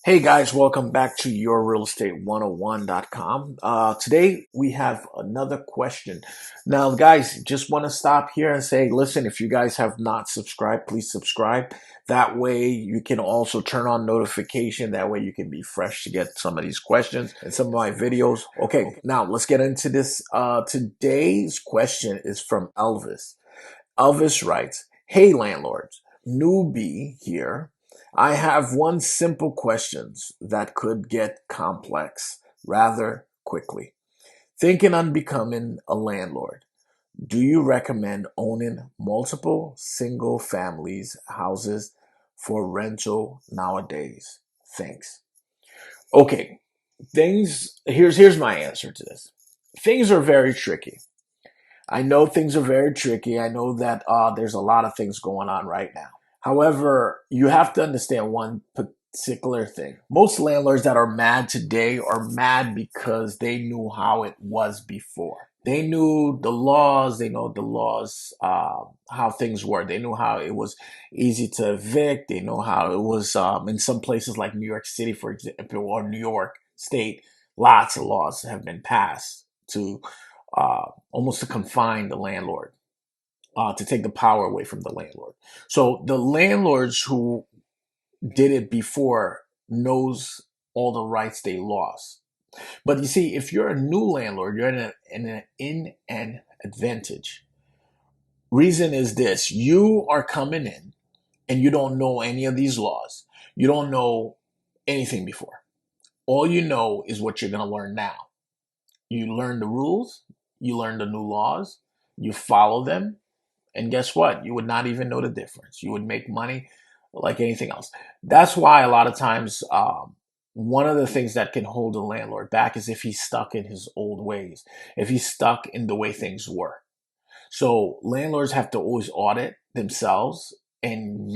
Hey guys, welcome back to yourrealestate101.com. Today we have another question. Now, guys, just want to stop here and say, listen, if you guys have not subscribed, please subscribe. That way you can also turn on notification. That way you can be fresh to get some of these questions and some of my videos. Okay, now let's get into this. Today's question is from Elvis. Elvis writes, "Hey landlords, newbie here. I have one simple questions that could get complex rather quickly. Thinking on becoming a landlord. Do you recommend owning multiple single families houses for rental nowadays? Thanks." Okay, here's my answer to this. Things are very tricky. I know things are very tricky. I know that there's a lot of things going on right now. However, you have to understand one particular thing. Most landlords that are mad today are mad because they knew how it was before. They knew the laws. They know the laws, how things were. They knew how it was easy to evict. They know how it was in some places like New York City, for example, or New York State. Lots of laws have been passed to almost to confine the landlord, to take the power away from the landlord. So the landlords who did it before knows all the rights they lost. But you see, if you're a new landlord, you're in an advantage. Reason is this: you are coming in and you don't know any of these laws. You don't know anything before. All you know is what you're going to learn now. You learn the rules, you learn the new laws, you follow them, and guess what? You would not even know the difference. You would make money like anything else. That's why a lot of times, one of the things that can hold a landlord back is if he's stuck in his old ways, if he's stuck in the way things were. So landlords have to always audit themselves and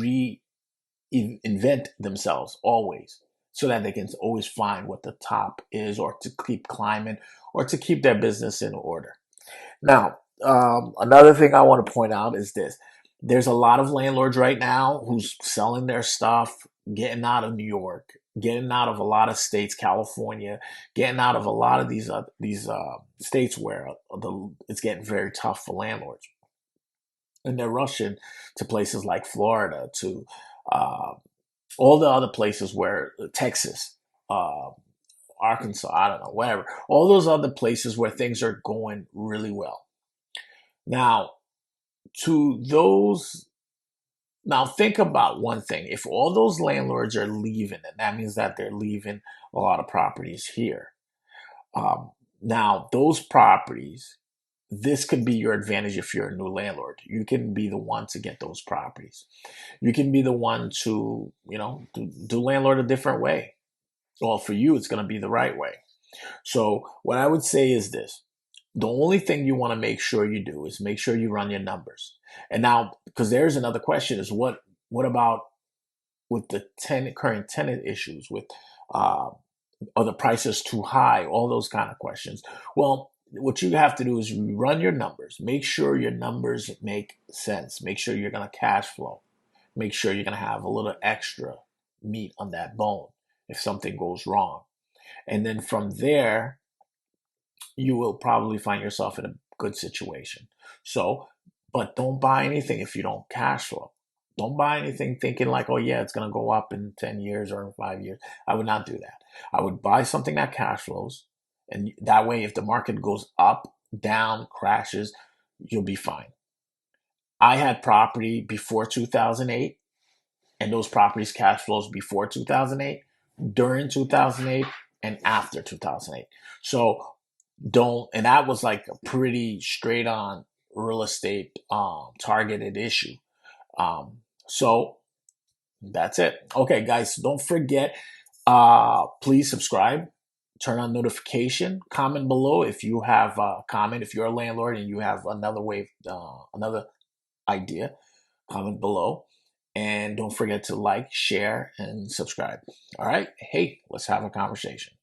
reinvent themselves always, so that they can always find what the top is, or to keep climbing, or to keep their business in order. Now, another thing I want to point out is this. There's a lot of landlords right now who's selling their stuff, getting out of New York, getting out of a lot of states, California, getting out of a lot of these states where it's getting very tough for landlords, and they're rushing to places like Florida, to uh, all the other places where Texas, uh, Arkansas, I don't know, whatever, all those other places where things are going really well. Now, to those, now think about one thing. If all those landlords are leaving, and that means that they're leaving a lot of properties here. Now, those properties, this could be your advantage if you're a new landlord. You can be the one to get those properties. You can be the one to, do landlord a different way. Well, for you, it's going to be the right way. So what I would say is this: the only thing you want to make sure you do is make sure you run your numbers. And now, because there's another question, is what about with the current tenant issues, with uh, are the prices too high, all those kind of questions. Well, what you have to do is run your numbers. Make sure your numbers make sense. Make sure you're going to cash flow. Make sure you're going to have a little extra meat on that bone if something goes wrong. And then from there, you will probably find yourself in a good situation. So, but don't buy anything if you don't cash flow. Don't buy anything thinking like, oh yeah, it's going to go up in 10 years or in 5 years. I would not do that. I would buy something that cash flows. And that way, if the market goes up, down, crashes, you'll be fine. I had property before 2008, and those properties cash flows before 2008, during 2008, and after 2008. So don't, and that was like a pretty straight on real estate targeted issue. So that's it. Okay, guys, don't forget, please subscribe, turn on notification, comment below if you have a comment. If you're a landlord and you have another way, another idea, comment below. And don't forget to like, share, and subscribe. All right. Hey, let's have a conversation.